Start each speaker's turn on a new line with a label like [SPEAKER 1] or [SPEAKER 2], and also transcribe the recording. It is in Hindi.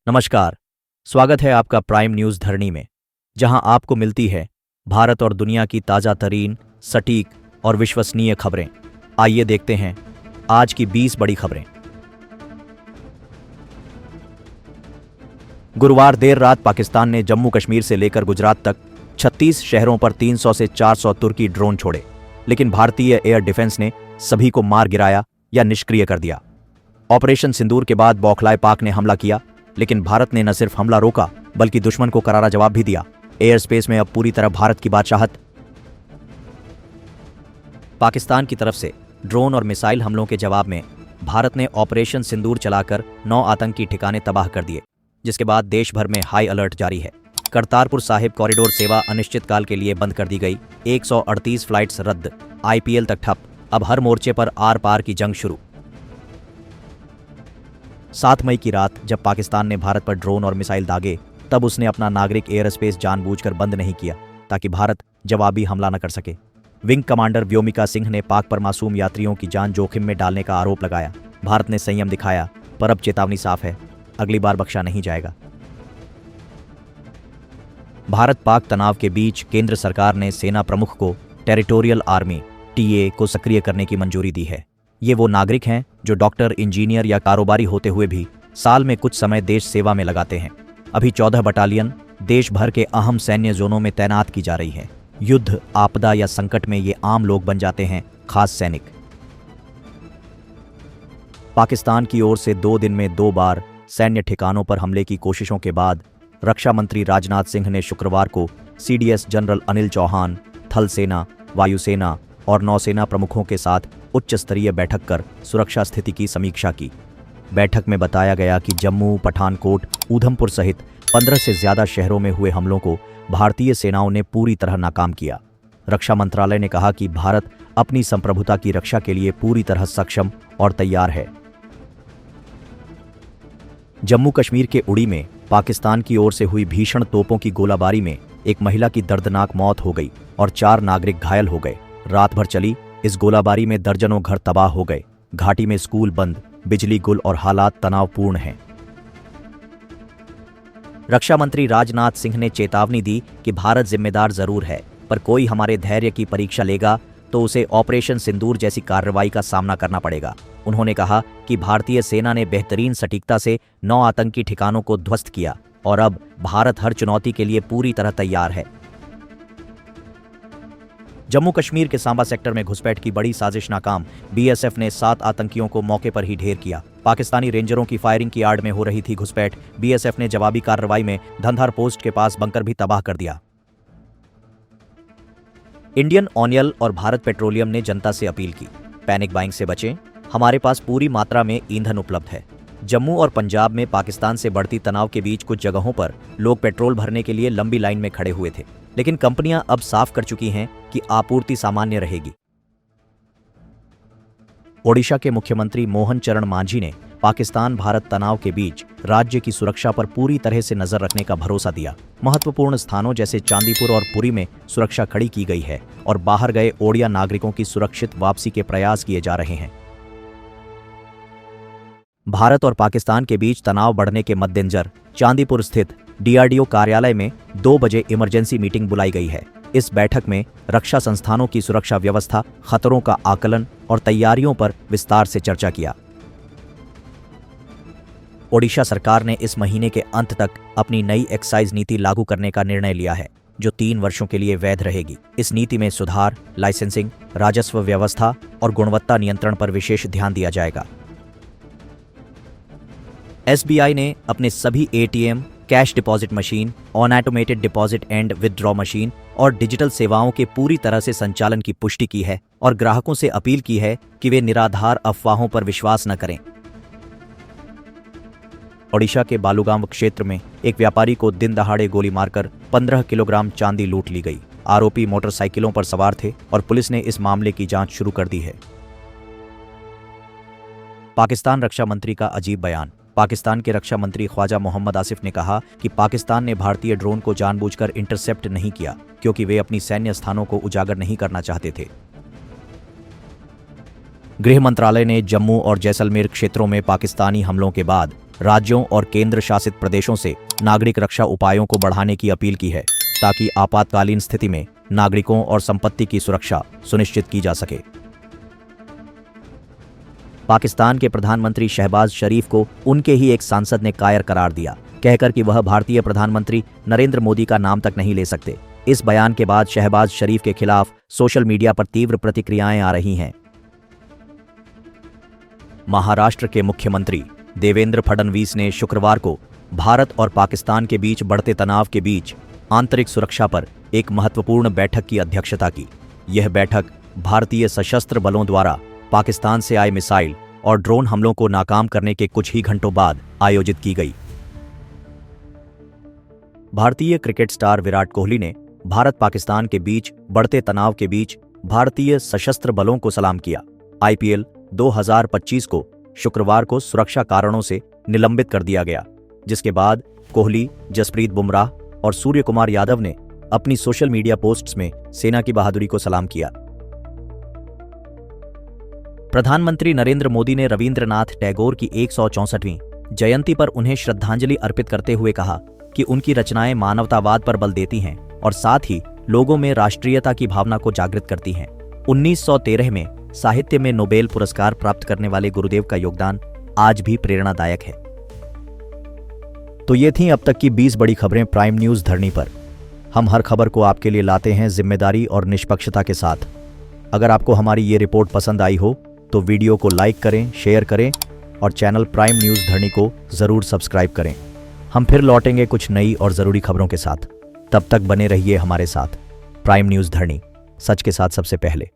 [SPEAKER 1] नमस्कार। स्वागत है आपका प्राइम न्यूज़ धरनी में, जहां आपको मिलती है भारत और दुनिया की ताज़ा तरीन, सटीक और विश्वसनीय खबरें। आइए देखते हैं आज की 20 बड़ी खबरें। गुरुवार देर रात पाकिस्तान ने जम्मू कश्मीर से लेकर गुजरात तक 36 शहरों पर 300 से 400 तुर्की ड्रोन छोड़े, लेकिन भारतीय एयर डिफेंस ने सभी को मार गिराया या निष्क्रिय कर दिया। ऑपरेशन सिंदूर के बाद बौखलाए पाक ने हमला किया, लेकिन भारत ने न सिर्फ हमला रोका बल्कि दुश्मन को करारा जवाब भी दिया। एयर स्पेस में अब पूरी तरह भारत की बादशाहत। पाकिस्तान की तरफ से ड्रोन और मिसाइल हमलों के जवाब में भारत ने ऑपरेशन सिंदूर चलाकर 9 आतंकी ठिकाने तबाह कर दिए, जिसके बाद देश भर में हाई अलर्ट जारी है। करतारपुर साहिब कॉरिडोर सेवा अनिश्चितकाल के लिए बंद कर दी गई, 138 फ्लाइट्स रद्द, IPL तक ठप। अब हर मोर्चे पर आर पार की जंग शुरू। 7 मई की रात जब पाकिस्तान ने भारत पर ड्रोन और मिसाइल दागे, तब उसने अपना नागरिक एयर स्पेस जानबूझकर बंद नहीं किया ताकि भारत जवाबी हमला न कर सके। विंग कमांडर व्योमिका सिंह ने पाक पर मासूम यात्रियों की जान जोखिम में डालने का आरोप लगाया। भारत ने संयम दिखाया, पर अब चेतावनी साफ है, अगली बार बख्शा नहीं जाएगा। भारत पाक तनाव के बीच केंद्र सरकार ने सेना प्रमुख को टेरिटोरियल आर्मी TA को सक्रिय करने की मंजूरी दी है। ये वो नागरिक हैं जो डॉक्टर, इंजीनियर या कारोबारी होते हुए भी साल में कुछ समय देश सेवा में लगाते हैं। अभी 14 बटालियन देश भर के अहम सैन्य जोनों में तैनात की जा रही है। युद्ध, आपदा या संकट में ये आम लोग बन जाते हैं खास सैनिक। पाकिस्तान की ओर से 2 दिन में 2 बार सैन्य ठिकानों पर हमले की कोशिशों के बाद रक्षा मंत्री राजनाथ सिंह ने शुक्रवार को CDS जनरल अनिल चौहान, थल सेना, वायुसेना और नौसेना प्रमुखों के साथ उच्च स्तरीय बैठक कर सुरक्षा स्थिति की समीक्षा की। बैठक में बताया गया कि जम्मू, पठानकोट, ऊधमपुर सहित 15 से ज्यादा शहरों में हुए हमलों को भारतीय सेनाओं ने पूरी तरह नाकाम किया। रक्षा मंत्रालय ने कहा कि भारत अपनी संप्रभुता की रक्षा के लिए पूरी तरह सक्षम और तैयार है। जम्मू कश्मीर के उड़ी में पाकिस्तान की ओर से हुई भीषण तोपों की गोलाबारी में एक महिला की दर्दनाक मौत हो गई और 4 नागरिक घायल हो गए। रात भर चली इस गोलाबारी में दर्जनों घर तबाह हो गए। घाटी में स्कूल बंद, बिजली गुल और हालात तनावपूर्ण हैं। रक्षा मंत्री राजनाथ सिंह ने चेतावनी दी कि भारत जिम्मेदार जरूर है, पर कोई हमारे धैर्य की परीक्षा लेगा तो उसे ऑपरेशन सिंदूर जैसी कार्रवाई का सामना करना पड़ेगा। उन्होंने कहा कि भारतीय सेना ने बेहतरीन सटीकता से 9 आतंकी ठिकानों को ध्वस्त किया और अब भारत हर चुनौती के लिए पूरी तरह तैयार है। जम्मू कश्मीर के सांबा सेक्टर में घुसपैठ की बड़ी साजिश नाकाम, BSF ने 7 आतंकियों को मौके पर ही ढेर किया। पाकिस्तानी रेंजरों की फायरिंग की आड़ में हो रही थी घुसपैठ। BSF ने जवाबी कार्रवाई में धंधार पोस्ट के पास बंकर भी तबाह कर दिया। इंडियन ऑयल और भारत पेट्रोलियम ने जनता से अपील की, पैनिक बाइंग से बचें, हमारे पास पूरी मात्रा में ईंधन उपलब्ध है। जम्मू और पंजाब में पाकिस्तान से बढ़ती तनाव के बीच कुछ जगहों पर लोग पेट्रोल भरने के लिए लंबी लाइन में खड़े हुए थे, लेकिन कंपनियां अब साफ कर चुकी हैं कि आपूर्ति सामान्य रहेगी। ओडिशा के मुख्यमंत्री मोहन चरण मांझी ने पाकिस्तान भारत तनाव के बीच राज्य की सुरक्षा पर पूरी तरह से नजर रखने का भरोसा दिया। महत्वपूर्ण स्थानों जैसे चांदीपुर और पुरी में सुरक्षा खड़ी की गई है और बाहर गए ओडिया नागरिकों की सुरक्षित वापसी के प्रयास किए जा रहे हैं। भारत और पाकिस्तान के बीच तनाव बढ़ने के मद्देनजर चांदीपुर स्थित DRDO कार्यालय में 2 बजे इमरजेंसी मीटिंग बुलाई गई है। इस बैठक में रक्षा संस्थानों की सुरक्षा व्यवस्था, खतरों का आकलन और तैयारियों पर विस्तार से चर्चा किया। ओडिशा सरकार ने इस महीने के अंत तक अपनी नई एक्साइज नीति लागू करने का निर्णय लिया है, जो 3 वर्षों के लिए वैध रहेगी। इस नीति में सुधार, लाइसेंसिंग, राजस्व व्यवस्था और गुणवत्ता नियंत्रण पर विशेष ध्यान दिया जाएगा। SBI ने अपने सभी ATM, cash deposit machine, automated deposit and withdraw machine और डिजिटल सेवाओं के पूरी तरह से संचालन की पुष्टि की है और ग्राहकों से अपील की है कि वे निराधार अफवाहों पर विश्वास न करें। ओडिशा के बालूगांव क्षेत्र में एक व्यापारी को दिन दहाड़े गोली मारकर 15 किलोग्राम चांदी लूट ली गई। आरोपी मोटरसाइकिलों पर सवार थे और पुलिस ने इस मामले की जांच शुरू कर दी है। पाकिस्तान रक्षा मंत्री का अजीब बयान। पाकिस्तान के रक्षा मंत्री ख्वाजा मोहम्मद आसिफ ने कहा कि पाकिस्तान ने भारतीय ड्रोन को जानबूझकर इंटरसेप्ट नहीं किया क्योंकि वे अपनी सैन्य स्थानों को उजागर नहीं करना चाहते थे। गृह मंत्रालय ने जम्मू और जैसलमेर क्षेत्रों में पाकिस्तानी हमलों के बाद राज्यों और केंद्र शासित प्रदेशों से नागरिक रक्षा उपायों को बढ़ाने की अपील की है ताकि आपातकालीन स्थिति में नागरिकों और संपत्ति की सुरक्षा सुनिश्चित की जा सके। पाकिस्तान के प्रधानमंत्री शहबाज शरीफ को उनके ही एक सांसद ने कायर करार दिया, कहकर कि वह भारतीय प्रधानमंत्री नरेंद्र मोदी का नाम तक नहीं ले सकते। इस बयान के बाद शहबाज शरीफ के खिलाफ सोशल मीडिया पर तीव्र प्रतिक्रियाएं आ रही हैं। महाराष्ट्र के मुख्यमंत्री देवेंद्र फडणवीस ने शुक्रवार को भारत और पाकिस्तान के बीच बढ़ते तनाव के बीच आंतरिक सुरक्षा पर एक महत्वपूर्ण बैठक की अध्यक्षता की। यह बैठक भारतीय सशस्त्र बलों द्वारा पाकिस्तान से आए मिसाइल और ड्रोन हमलों को नाकाम करने के कुछ ही घंटों बाद आयोजित की गई। भारतीय क्रिकेट स्टार विराट कोहली ने भारत पाकिस्तान के बीच बढ़ते तनाव के बीच भारतीय सशस्त्र बलों को सलाम किया। आईपीएल 2025 को शुक्रवार को सुरक्षा कारणों से निलंबित कर दिया गया, जिसके बाद कोहली, जसप्रीत बुमराह और सूर्य कुमार यादव ने अपनी सोशल मीडिया पोस्ट्स में सेना की बहादुरी को सलाम किया। प्रधानमंत्री नरेंद्र मोदी ने रविंद्रनाथ टैगोर की 164वीं जयंती पर उन्हें श्रद्धांजलि अर्पित करते हुए कहा कि उनकी रचनाएं मानवतावाद पर बल देती हैं और साथ ही लोगों में राष्ट्रीयता की भावना को जागृत करती हैं। 1913 में साहित्य में नोबेल पुरस्कार प्राप्त करने वाले गुरुदेव का योगदान आज भी प्रेरणादायक है। तो ये थीं अब तक की 20 बड़ी खबरें प्राइम न्यूज धरनी पर। हम हर खबर को आपके लिए लाते हैं जिम्मेदारी और निष्पक्षता के साथ। अगर आपको हमारी ये रिपोर्ट पसंद आई हो तो वीडियो को लाइक करें, शेयर करें और चैनल प्राइम न्यूज धरनी को जरूर सब्सक्राइब करें। हम फिर लौटेंगे कुछ नई और जरूरी खबरों के साथ। तब तक बने रहिए हमारे साथ। प्राइम न्यूज धरनी, सच के साथ सबसे पहले।